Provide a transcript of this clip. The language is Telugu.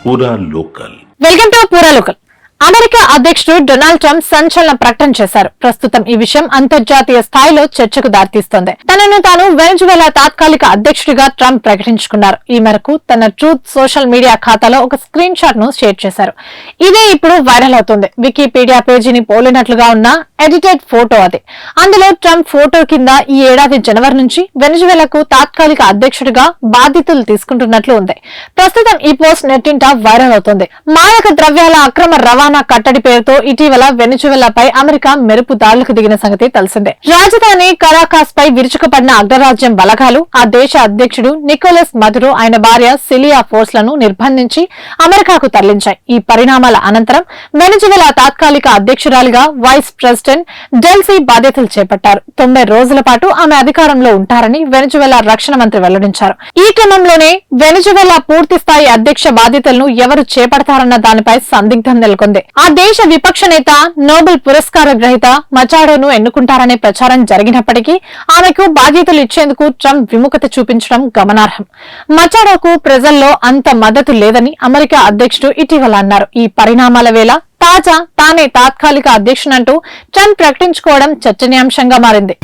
పూరా లోకల్. వెల్కమ్ టు పూరా లోకల్. అమెరికా అధ్యక్షుడు డొనాల్డ్ ట్రంప్ సంచలన ప్రకటన చేశారు. ప్రస్తుతం ఈ విషయం అంతర్జాతీయ స్థాయిలో చర్చకు దారితీస్తోంది. తనను తాను వెనజువెలా తాత్కాలిక అధ్యక్షుడిగా ట్రంప్ ప్రకటించుకున్నారు. ఈ మేరకు తన ట్రూత్ సోషల్ మీడియా ఖాతాలో ఒక స్క్రీన్ షాట్ ను షేర్ చేశారు. ఇదే ఇప్పుడు వైరల్ అవుతుంది. వికీపీడియా పేజీని పోలినట్లుగా ఉన్న ఎడిటెడ్ ఫోటో అది. అందులో ట్రంప్ ఫోటో కింద ఈ ఏడాది జనవరి నుంచి వెనజువెలాకు తాత్కాలిక అధ్యక్షుడిగా బాధ్యతలు తీసుకుంటున్నట్లు ఉంది. ప్రస్తుతం ఈ పోస్ట్ నెట్టింట వైరల్ అవుతుంది. మాదక ద్రవ్యాల అక్రమ రవాణా కట్టడి పేరుతో ఇటీవల వెనజువెలాపై అమెరికా మెరుపు దాడులకు దిగిన సంగతి తెలిసిందే. రాజధాని కరాకాస్ పై విరుచుకుపడిన అగ్రరాజ్యం బలగాలు ఆ దేశ అధ్యక్షుడు నికోలస్ మదురో ఆయన భార్య సిలియా ఫోర్స్ లను నిర్బంధించి అమెరికాకు తరలించాయి. ఈ పరిణామాల అనంతరం వెనజువెలా తాత్కాలిక అధ్యక్షురాలిగా వైస్ ప్రెసిడెంట్ డెల్సీ బాధ్యతలు చేపట్టారు. 90 రోజుల పాటు ఆమె అధికారంలో ఉంటారని వెనజువెలా రక్షణ మంత్రి వెల్లడించారు. ఈ క్రమంలోనే వెనజువెలా పూర్తి స్థాయి అధ్యక్ష బాధ్యతలను ఎవరు చేపడతారన్న దానిపై సందిగ్ధం నెలకొంది. ఆ దేశ విపక్ష నేత నోబెల్ పురస్కార గ్రహీత మచాడోను ఎన్నుకుంటారనే ప్రచారం జరిగినప్పటికీ ఆమెకు బాధ్యతలు ఇచ్చేందుకు ట్రంప్ విముఖత చూపించడం గమనార్హం. మచాడోకు ప్రజల్లో అంత మద్దతు లేదని అమెరికా అధ్యక్షుడు ఇటీవల అన్నారు. ఈ పరిణామాల వేళ తానే తాత్కాలిక అధ్యక్షునంటూ ట్రంప్ ప్రకటించుకోవడం చర్చనీయాంశంగా మారింది.